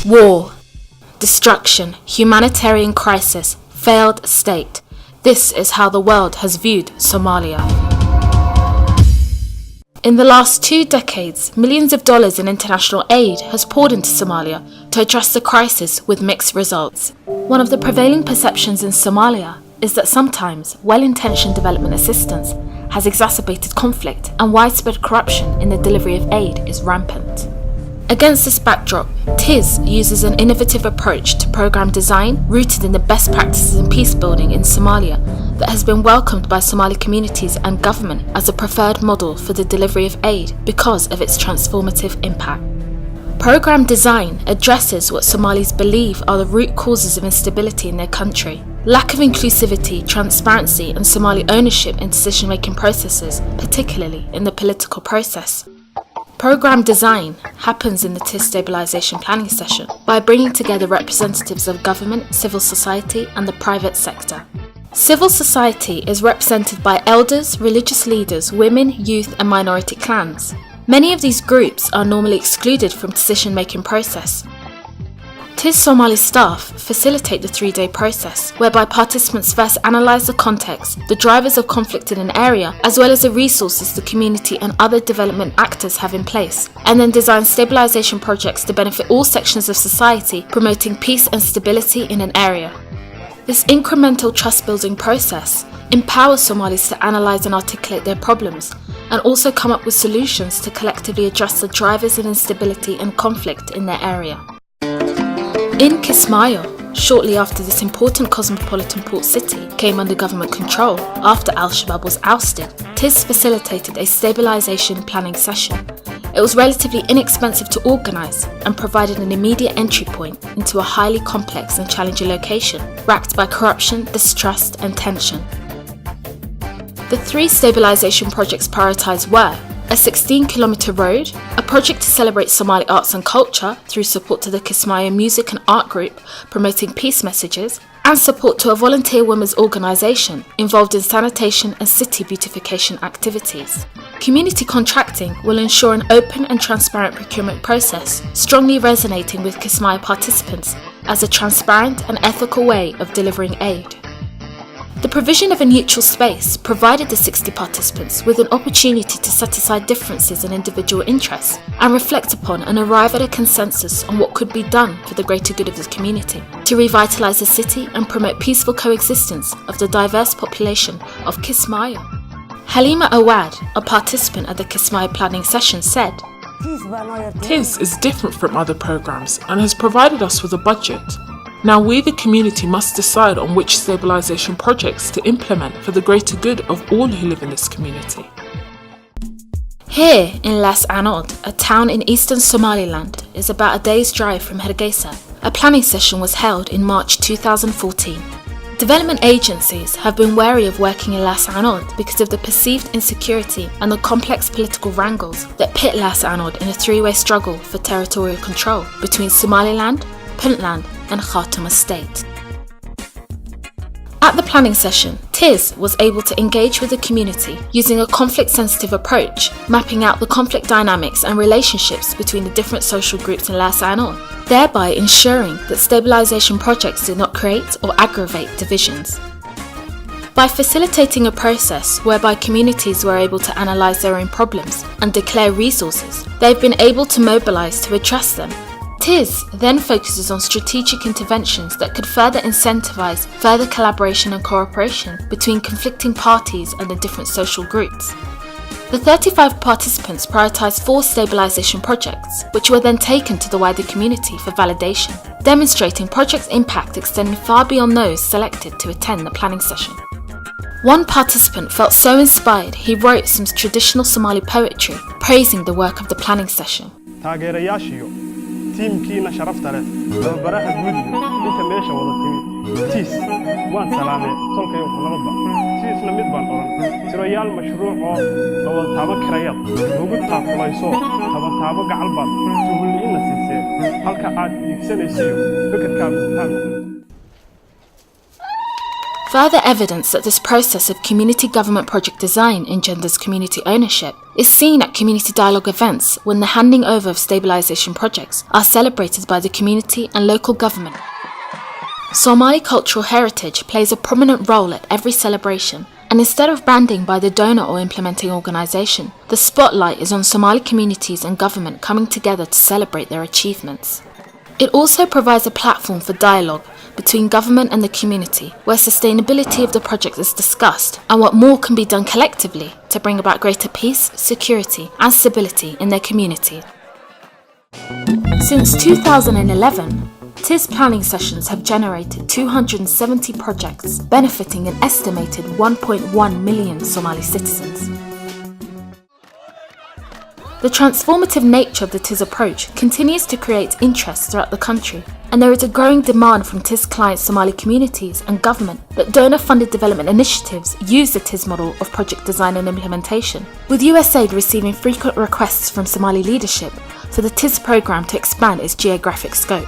War, destruction, humanitarian crisis, failed state. This is how the world has viewed Somalia. In the last 2 decades, millions of dollars in international aid has poured into Somalia to address the crisis with mixed results. One of the prevailing perceptions in Somalia is that sometimes well-intentioned development assistance has exacerbated conflict and widespread corruption in the delivery of aid is rampant. Against this backdrop, TIS uses an innovative approach to program design rooted in the best practices in peacebuilding in Somalia that has been welcomed by Somali communities and government as a preferred model for the delivery of aid because of its transformative impact. Program design addresses what Somalis believe are the root causes of instability in their country: lack of inclusivity, transparency, and Somali ownership in decision-making processes, particularly in the political process. Program design happens in the TIS stabilisation planning session by bringing together representatives of government, civil society, and the private sector. Civil society is represented by elders, religious leaders, women, youth, and minority clans. Many of these groups are normally excluded from decision-making process. TIS Somali staff facilitate the 3-day process, whereby participants first analyse the context, the drivers of conflict in an area, as well as the resources the community and other development actors have in place, and then design stabilisation projects to benefit all sections of society, promoting peace and stability in an area. This incremental trust-building process empowers Somalis to analyse and articulate their problems, and also come up with solutions to collectively address the drivers of instability and conflict in their area. In Kismayo, shortly after this important cosmopolitan port city came under government control after Al-Shabaab was ousted, TIS facilitated a stabilisation planning session. It was relatively inexpensive to organise and provided an immediate entry point into a highly complex and challenging location, racked by corruption, distrust and tension. The 3 stabilisation projects prioritised were a 16-kilometre road, a project to celebrate Somali arts and culture through support to the Kismayo Music and Art Group promoting peace messages, and support to a volunteer women's organisation involved in sanitation and city beautification activities. Community contracting will ensure an open and transparent procurement process, strongly resonating with Kismayo participants as a transparent and ethical way of delivering aid. The provision of a neutral space provided the 60 participants with an opportunity to set aside differences and individual interests and reflect upon and arrive at a consensus on what could be done for the greater good of the community, to revitalise the city and promote peaceful coexistence of the diverse population of Kismayo. Halima Awad, a participant at the Kismayo planning session, said, TIS is different from other programs and has provided us with a budget. Now we, the community, must decide on which stabilisation projects to implement for the greater good of all who live in this community. Here in Las Anod, a town in eastern Somaliland, is about a day's drive from Hargeisa. A planning session was held in March 2014. Development agencies have been wary of working in Las Anod because of the perceived insecurity and the complex political wrangles that pit Las Anod in a 3-way struggle for territorial control between Somaliland, Puntland and Khartoum State. At the planning session, TIS was able to engage with the community using a conflict-sensitive approach, mapping out the conflict dynamics and relationships between the different social groups in Las Anod, thereby ensuring that stabilisation projects did not create or aggravate divisions. By facilitating a process whereby communities were able to analyse their own problems and declare resources, they've been able to mobilise to address them. TIS then focuses on strategic interventions that could further incentivise further collaboration and cooperation between conflicting parties and the different social groups. The 35 participants prioritised 4 stabilisation projects, which were then taken to the wider community for validation, demonstrating project impact extending far beyond those selected to attend the planning session. One participant felt so inspired he wrote some traditional Somali poetry praising the work of the planning session. tiimkiina sharafta leh tababaraha gudiga inta meesha wada timi tiis waan salaamay tolkay nabadba tiisna mid baan oran tirayaal mashruuc oo la wada taaban karaya ugu taafulayso taabo gacal baan tuhulina siisay halka aad igsanayso fikirkaaga. Further evidence that this process of community government project design engenders community ownership is seen at community dialogue events when the handing over of stabilisation projects are celebrated by the community and local government. Somali cultural heritage plays a prominent role at every celebration, and instead of branding by the donor or implementing organisation, the spotlight is on Somali communities and government coming together to celebrate their achievements. It also provides a platform for dialogue between government and the community, where sustainability of the project is discussed and what more can be done collectively to bring about greater peace, security and stability in their community. Since 2011, TIS planning sessions have generated 270 projects benefiting an estimated 1.1 million Somali citizens. The transformative nature of the TIS approach continues to create interest throughout the country, and there is a growing demand from TIS client Somali communities and government that donor-funded development initiatives use the TIS model of project design and implementation, with USAID receiving frequent requests from Somali leadership for the TIS program to expand its geographic scope.